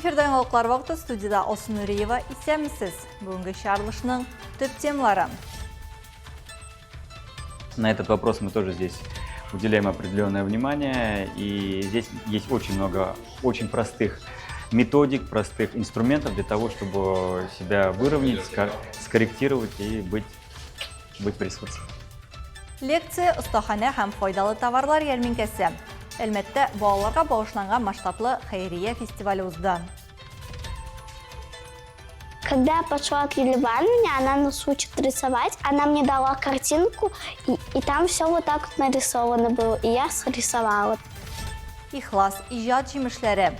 Эфирден алықлар вақты студияда Осын Үреева исемісіз. Бүгінгі шарылышының төп темалары. На этот вопрос мы тоже здесь уделяем определенное внимание. И здесь есть очень много очень простых методик, простых инструментов для того, чтобы себя выровнять, скорректировать и быть в ресурсе. Лекция «Ұстахана һәм файдалы товарлар ярминкәсе». Әлмәттә, балаларға бағышланған масштаблы хайрия фестивалі узды. Когда я пошла к Лиле Ивановне, она нас учит рисовать. Она мне дала картинку, и там все вот так вот нарисовано было. И я срисовала. İхлас ижад җимешләре.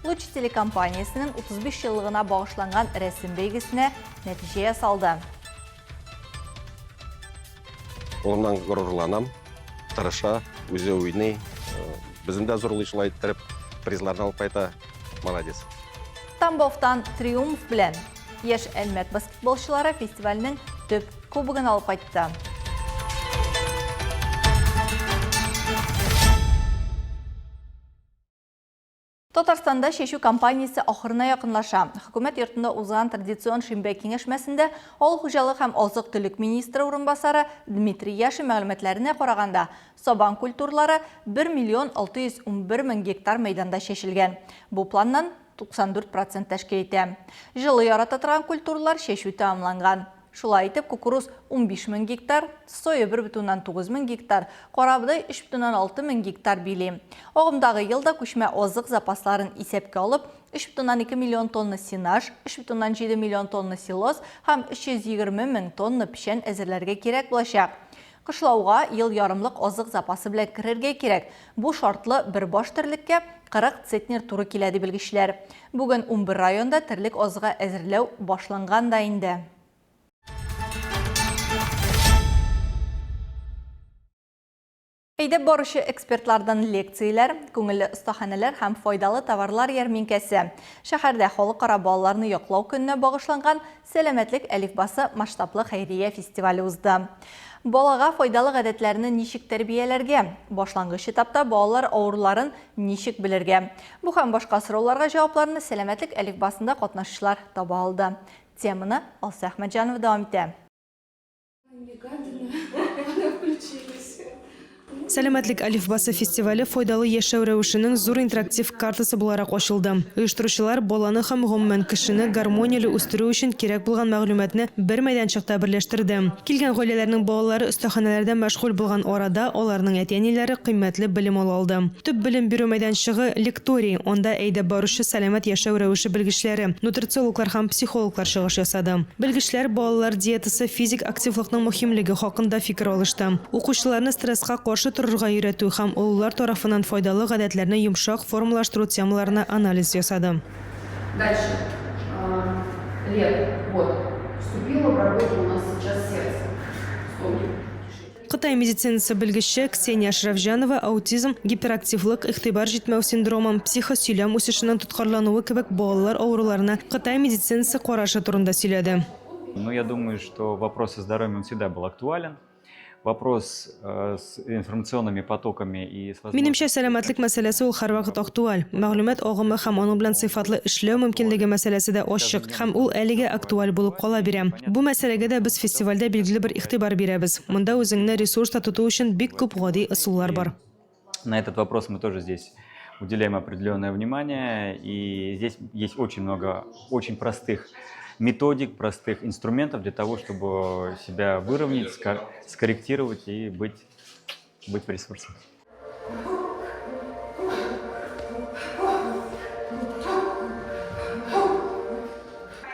Луч телекомпаниясының 35 еллыгына багышланган рәсем бәйгесенә нәтиҗә ясалды. Ondan gururlanam, tırışa, özü oyunu, bizim de zorlayışla ettirip prizlarını alıp ayta, молодец. Тамбовтан триумф белән яшь Әлмәт баскетболчылары фестивальнең төп кубогын алып кайтты. Татарстанда шешу компаниясы ахырына якынлаша. Хөкүмәт йортында узган традицион шимбә киңәшмәсендә авыл хуҗалык һәм азык-төлек министры урынбасары Дмитрий Яшин мәгълүматларына караганда, сабан культуралары 1,611,000 гектар мәйданда чәчелгән. Бу планнан 94% тәшкил итә. Жылы ярата торган культуралар чәчү тәмамланган. Шулай итеп, кукуруз 15,000 гектар, соя 1,9,000 гектар, карабыдай 3,6,000 гектар били. Агымдагы елда күчмә азык запасларын исәпкә алып, 3,2 миллион тонна сенаж, 3,7 миллион тонна силоз һәм 320,000 тонна печән әзерләргә кирәк булачак. Кышлауга ел ярымлык азык запасы белән керергә кирәк. Бу шартлы бер баш терлеккә 40 центнер туры килә ди белгечләр. Бүген 11 районда терлек азыгы әзерләү башланган да инде. Әйдәп баручы экспертлардан лекцияләр, күңелле остаханәләр һәм файдалы товарлар ярминкәсе. Шәһәрдә халыкара балаларны яклау көненә багышланган сәламәтлек әлифбасы масштаблы хайрия фестивале узды. Балага файдалы гадәтләрне ничек тәрбияләргә, башлангыч этапта балалар авыруларын ничек белергә. Бу һәм башка сорауларга җавапларны сәламәтлек әлифбасында катнашучылар таба алды. Теманы Алса Әхмәтҗанова дәвам итә. Сәламәтлек әлифбасы фестивале файдалы яшәү рәвешенең зур интерактив картасы буларак ачылды. Оештыручылар баланы һәм гомумән кешене гармонияле үстерү өчен кирәк булган мәгълүматны бер мәйданчыкта берләштерде. Килгән гаиләләрнең балалары остаханәләрдә мәшгуль булган арада аларның әти-әниләре кыйммәтле белем ала алды. Төп белем бирү мәйданчыгы лекторий, анда әйдәп баручы сәламәт яшәү рәвеше белгечләре, нутрициологлар һәм психологлар чыгыш ясады. Белгечләр балалар диетасы, физик активлыкның мөһимлеге хакында фикер алышты. Укучыларны стресска каршы турырга өйрәтү һәм уллар тарафыннан файдалы гадәтләрне йомшак формалаштыру темаларына анализ ясады. Дальше. Лет. Вот. Вступила в работу у нас сейчас сердце. Кытай медицинасы белгече Ксения Шрафжанова аутизм, гиперактивлык, игътибар җитмәү синдромы, психосөйләм үсешенең тоткарлануы кебек балалар авыруларына Кытай медицинасы карашы турында сөйләде. Ну, я думаю, что вопрос о здоровье он всегда был актуален. Вопрос с информационными потоками и с Минемчә, сәламәтлек мәсьәләсе ул һәрвакыт актуаль. Мәгълүмат агымы һәм аның белән сыйфатлы эшләү мөмкинлеге мәсьәләсе дә ачык һәм ул әлегә актуаль булып кала бирә. Бу мәсьәләгә дә без фестивальдә билгеле бер игътибар бирәбез. Монда үзеңне ресурста тоту өчен бик күп гади ысуллар бар. На этот вопрос мы тоже здесь уделяем определенное внимание. И здесь есть очень много очень простых методик, простых инструментов для того, чтобы себя выровнять, скорректировать и быть в ресурсе.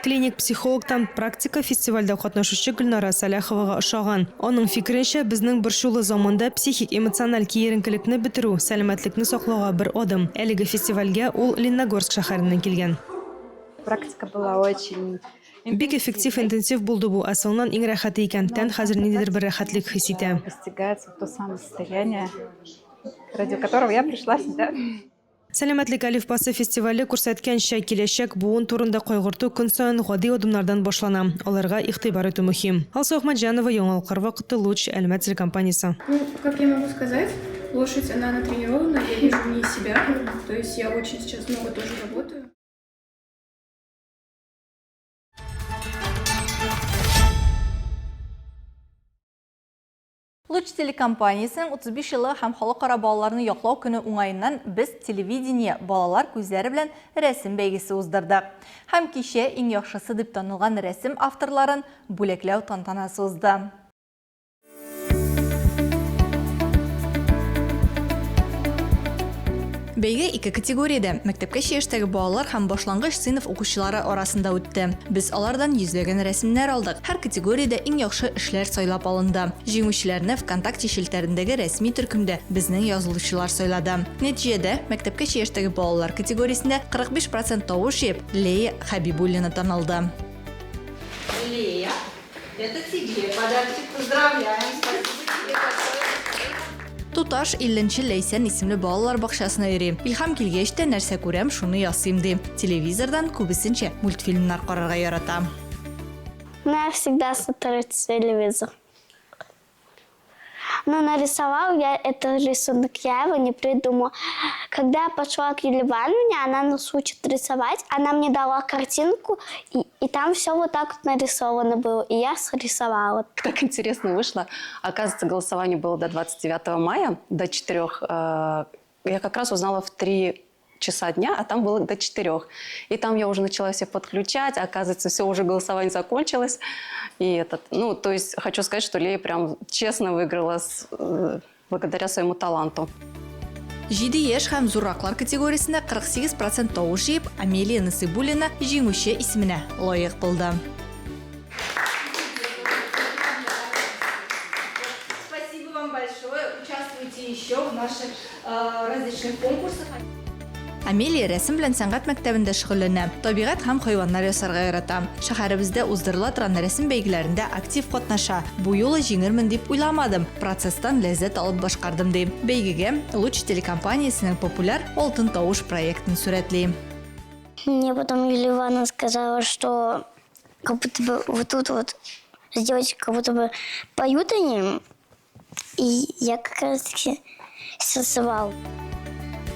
Клиник-психологтан практика фестивальдә катнашучы Гөлнара Саляховага ошаган. Аның фикеренчә, безнең бер шулы заманда психик-эмоциональ киеренкелекне бетерү, сәламәтлекне саклауга бер адым. Әлеге фестивальгә ул Лениногорск шәһәреннән килгән. Практика была очень... Бик эффектив, интенсив булды бу. Асылнан иң рәхәте икән. Тән хәзер ниндидер бер рәхәтлек хис итә. Достигается то самое состояние, ради которого я пришла сюда. Сәламәтлек әлифбасы фестивале күрсәткәнчә, киләчәк буын турында кайгырту көн саен гади адымнардан башлана. Аларга игътибар итү мөһим. Алса Әхмәтҗанова, Яңалыклар вакыты, Луч, Әлмәт телекомпаниясе. Ну, как я могу сказать, лошадь, она натренирована, я вижу в ней себя. То есть я очень сейчас много тоже работаю. Луч телекомпаниясының 35 жылы һәм халыкара балаларны яклау көне уңайыннан без телевидение балалар күзләре белән рәсем бәйгесе уздырдык. Һәм кичә иң яхшысы дип танылган рәсем авторларын бүләкләү тантанасы узды. Бәйге 2 категориядә мәктәпкә яшьтәге балалар һәм башлангыч сыйныф укучылары арасында үтте. Без алардан йөзләгән рәсемнәр алдык. Һәр категориядә иң яхшы эшләр сайлап алынды. Җиңүчеләрне ВКонтакте шелтәрендәге рәсми төркемдә безнең язылучылар сайлады. Нәтиҗәдә мәктәпкә яшьтәге балалар категориясендә 45% тавыш җыеп Лея Хабибуллина танылды. Лея, это тебе подарочек. Поздравляем. Спасибо тебе большое. Туташ 50-нче Ләйсән исемле балалар бакчасына йөри. Илһам килгәч тә нәрсә күрәм, шуны ясыйм ди. Телевизордан күбесенчә мультфильмнар карарга ярата. Я всегда смотрю телевизор. Но нарисовал я этот рисунок, я его не придумала. Когда я пошла к Юлии Ивановне, она нас учит рисовать, она мне дала картинку, и там все вот так вот нарисовано было, и я срисовала. Так интересно вышло. Оказывается, голосование было до 29 мая, до 4. Я как раз узнала в 3 часа дня, а там было до 4. И там я уже начала всех подключать, а оказывается, все, уже голосование закончилось. И то есть хочу сказать, что Лея прям честно выиграла благодаря своему таланту. 7 яшь һәм зурраклар категориясендә 48% тавыш җыеп Амелия Насыйбуллина җиңүче исеменә лаек булды. Спасибо вам большое. Участвуйте еще в наших различных конкурсах. Амелия рәсем белән сәнгать мәктәбендә шөгыльләнә. Табигать һәм хайваннар ясарга ярата. Шәһәребездә уздырыла торган рәсем бәйгеләрендә актив катнаша. Бу юлы җиңермен дип уйламадым. Процесстан ләззәт алып башкардым ди. Бәйгегә Луч телекомпаниясенең популяр Алтын тавыш проектын сурәтли. Мне потом Юлия Ивановна сказала, что как будто бы вот тут вот сделать, как будто бы поют они, и я как раз таки срисовала.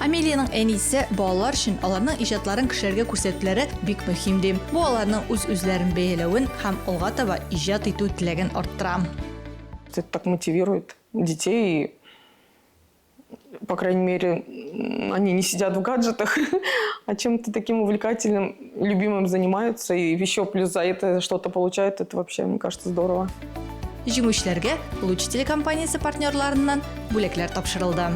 Амелияның әнисе балалар өчен аларның иҗатларын кешеләргә күрсәтүләре бик мөһим ди. Бу аларның үз-үзләрен бәяләвен һәм алга таба иҗат итү теләген арттыра. Это так мотивирует детей. По крайней мере, они не сидят в гаджетах, а чем-то таким увлекательным, любимым занимаются. И еще плюс за это что-то получают. Это вообще, мне кажется, здорово. Җиңүчеләргә Луч телекомпаниясе партнерларыннан бүләкләр тапшырылды.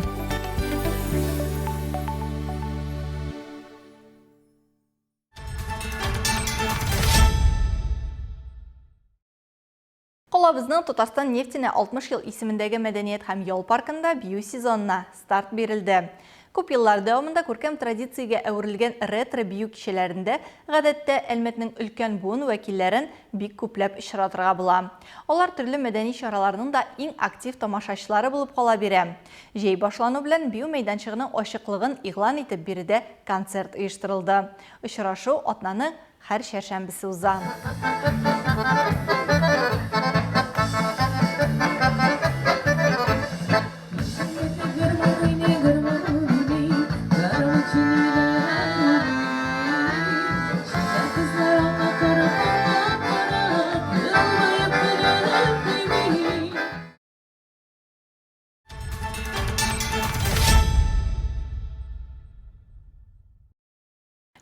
Калабызның Татарстан нефтенә 60 ел исемендәге мәдәният һәм ял паркында бию сезонына старт бирелде. Күп еллар дәвамында күркәм традициягә әверелгән ретро бию кичәләрендә гадәттә Әлмәтнең өлкән буын вәкилләрен бик күпләп очратырга була. Алар төрле мәдәни чараларның да иң актив тамашачылары булып кала бирә. Җәй башлану белән бию мәйданчыгының ачыклыгын игълан итеп биредә концерт оештырылды. Очрашу атнаның һәр чәршәмбесе уза.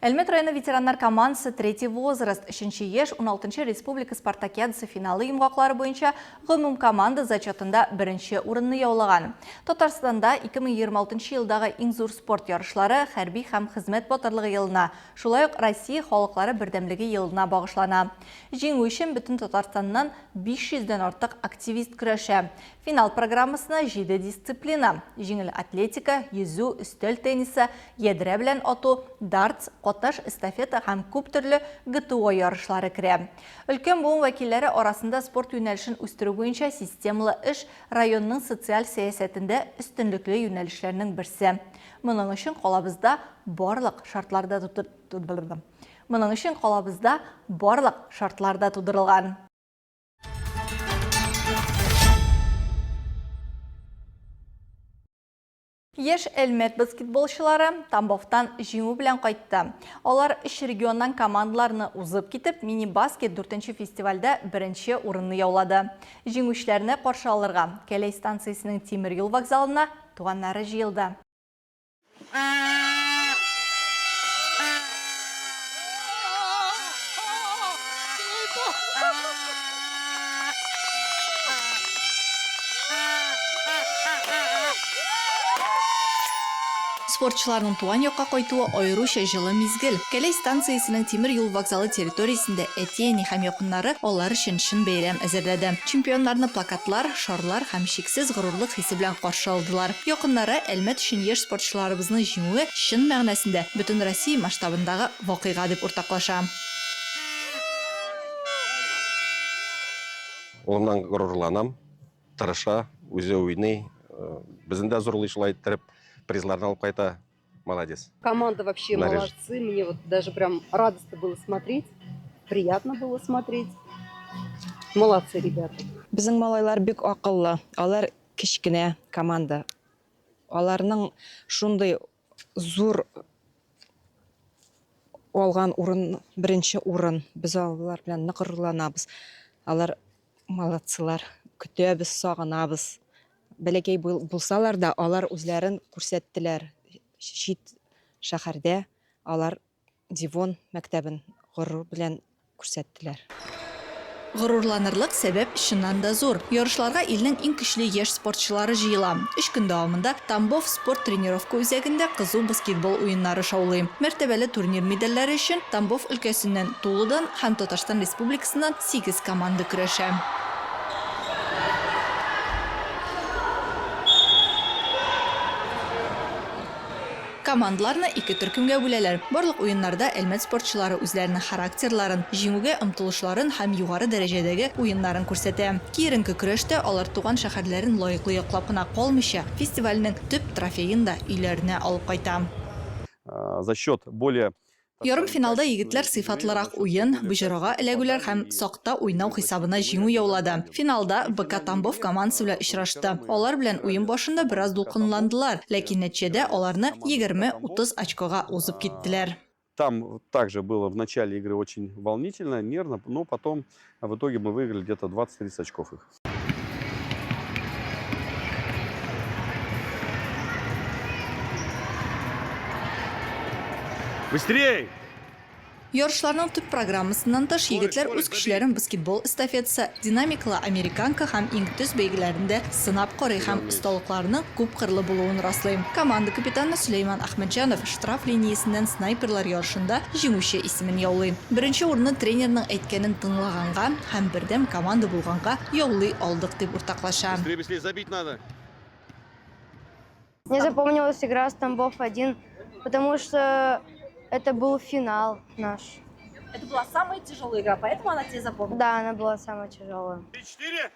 Әлмәт районы ветераннар командасы «Третий возраст» 3-нче яшь 16-нчы республика спартакиадасы финалы йомгаклары буенча гомум команда зачетында 1-нче урынны яулаган. Татарстанда 2026 елдагы иң зур спорт ярышлары хәрби һәм хезмәт батырлыгы елына, шулай ук Россия халыклары бердәмлеге елына багышлана. Җиңү өчен бөтен Татарстаннан 500-дән артык активист көрәшә. Финал программасына 7 дисциплина: җиңел атлетика, йөзү, өстәл теннисы, ядрә белән ату, дартс, катнаш эстафета һәм күп төрле ГТО ярышлары керә. Өлкән буын вәкилләре арасында спорт юнәлешен үстерү буенча системалы эш районның социаль сәясәтендә өстенлекле юнәлешләрнең берсе. Моның өчен калабызда барлык шартларда тудырылган. Еш Әлмәт баскетболчылары Тамбовтан жеңу белән кайтты. Алар 3 регионнан командаларны узып китеп, мини-баскет 4-нче фестивальдә 1-нче урынны яулады. Җиңүчеләрне каршы алырга Кәләй станциясенең тимер юл вокзалына туганнары җыелды. Спортчыларның туган якка кайтуы аеруча җылы мизгел. Кәләй станциясенең тимер юл вокзалы территориясендә әтиәни һәм якыннары алар өчен шын бәйрәм әзерләде. Чемпионнарны плакатлар, шарлар һәм чиксез горурлык хисе белән каршы алдылар. Якыннары Әлмәт өчен яшь спортчыларыбызның җиңүе чын мәгънәсендә бөтен Россия масштабындагы вакыйга дип уртаклаша. Улымнан горурланам, тырыша, үзе уйный. Безне дә зурлыйлар иттереп, призларны алып кайта. Молодец. Команда вообще молодцы. Мне вот даже прям радостно было смотреть. Приятно было смотреть. Молодцы, ребята. Безнең малайлар бик акыллы. Алар кичкенә команда. Аларның шундый зур алган урын, беренче урын. Без алар белән нык горурланабыз. Алар молодцылар. Көтәбез, сагынабыз. Бәләкәй булсалар да, алар үзләрен күрсәттеләр. Чит шәһәрдә алар Дивон мәктәбен горур белән күрсәттеләр. Горурланырлык сәбәп чыннан да зур. Ярышларга илнең иң көчле яшь спортчылары җыела. 3 көн дәвамында Тамбов спорт тренировка үзәгендә кызу баскетбол уеннары шаулый. Мәртәбәле турнир медальләре өчен Тамбов өлкәсеннән Тулыдан һәм Татарстан Республикасыннан 8 команда көрәшә. Командаларны 2 төркемгә бүләләр. Барлык уеннарда Әлмәт спортчылары үзләренең характерларын, җиңүгә омтылышларын һәм югары дәрәҗәдәге уеннарын күрсәтә. Киеренке көрәштә алар туган шәһәрләрен лаеклы яклап кына калмыйча, фестивальнең төп трофеен да өйләренә алып кайта. За счет более Ярым финалда егетләр сыйфатлырак уен, боҗырага эләгүләр һәм сакта уйнау хисабына җиңү яулады. Финалда БК Тамбов командасы белән очрашты. Алар белән уен башында бераз дулкынландылар, ләкин нәтиҗәдә аларны 20-30 очкога узып киттеләр. Там также было в начале игры очень волнительно, нервно, но потом в итоге мы выиграли где-то 20-30 очков их. Быстрей! Ярышларның төп программасыннан тыш егетләр үз көчләрен баскетбол эстафетасы, динамикалы американка һәм иң төз бәйгеләрендә сынап карый һәм осталыкларының күп кырлы булуын раслый. Команда капитаны Сулейман Ахмеджанов штраф линиясеннән снайперлар ярышында җиңүче исемен яулый. Беренче урынны тренерның әйткәнен тыңлаганга һәм бердәм команда булганга яулый алдык дип уртаклаша. Мне запомнилась игра с Тамбов-1, потому что это был финал наш. Это была самая тяжелая игра, поэтому она тебе запомнилась? Да, она была самая тяжелая. 3-4!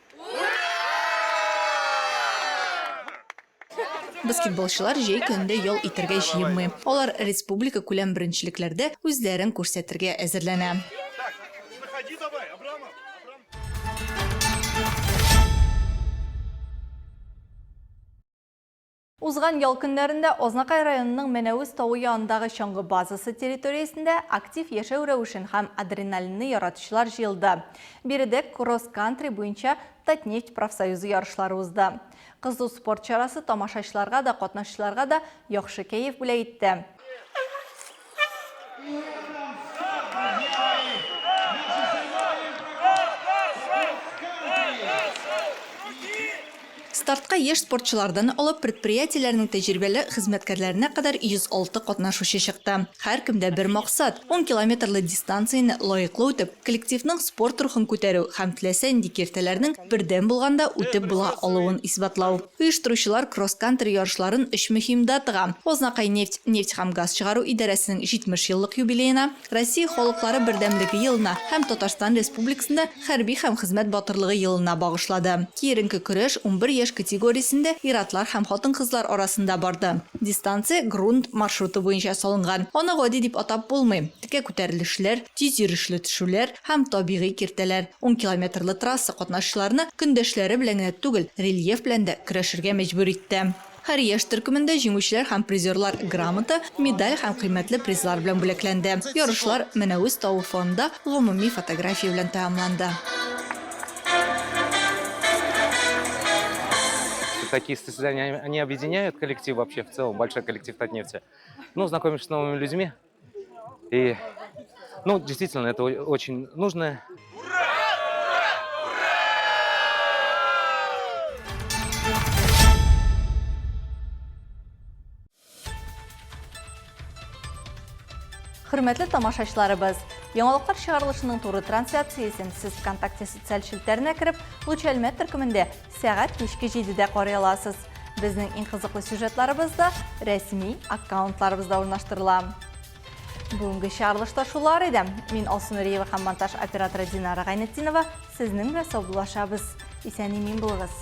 Баскетболчылар җәй көнендә ял итәргә җыенмый. Алар республика күләм беренчелекләрдә үзләрен күрсәтергә әзерләнә. Узган ял көннәрендә Азнакай районының Мәнәвиз тауы янындагы чаңгы базасы территориясендә актив яшәү рәвешен һәм адреналинны яратучылар җыелды. Биредә кросс-кантри буенча Татнефть профсоюзы ярышлары узды. Кызу спорт чарасы тамашачыларга да, катнашчыларга да яхшы кәеф бүләк итте. Стартка яшь спортчылардан алып предприятиеләрнең тәҗрибәле хезмәткәрләренә кадәр 106 катнашучы чыкты. Һәр кемдә бер максат: 10 километрлы дистанцияны лаеклы үтеп, коллективның спорт рухын күтәрү һәм теләсә нинди киртәләрнең бердәм булганда үтеп була алуын исбатлау. Оештыручылар кросс-кантри ярышларын 3 мөһим датага: Азнакай нефть һәм газ чыгару идарәсенең 70 еллык юбилеена, Россия халыклары бердәмлеге елына һәм Татарстан Республикасында хәрби һәм хезмәт батырлыгы елына багышлады. Киеренке көрәш 11 яшь категориясендә ир-атлар һәм хатын-кызлар арасында барды. Дистанция грунт маршруты буенча салынган. Аны гади дип атап булмый. Текә күтәрелешләр, тиз йөрешле төшүләр һәм табигый киртәләр. 10 километрлы трасса катнашчыларны көндәшләре белән генә түгел, рельеф белән дә көрәшергә мәҗбүр итте. Һәр яшь төркемендә җиңүчеләр һәм призерлар грамота, медаль һәм кыйммәтле призлар белән бүләкләнде. Ярышлар Мәнәвиз тауы фонында гомуми фотография белән тәмамланды. Такие состязания, они объединяют коллектив вообще в целом, большой коллектив Татнефти. Ну, знакомишься с новыми людьми. И, ну, действительно, это очень нужно. Хөрмәтле тамашачыларыбыз, яңалыклар чыгарылышының туры трансляциясын сез ВКонтакте социаль шелтәренә кереп, Луч Әлмәт төркемендә сәгать 7:00-дә карый аласыз. Безнең иң кызыклы сюжетларыбызда рәсми аккаунтларыбызда урнаштырыла. Бүгенге чыгарылышта шулар иде. Мин Алсу Нуриева һәм монтаж операторы Динара Гайнетдинова сезнең белән саубуллашабыз. Исән-имин булыгыз.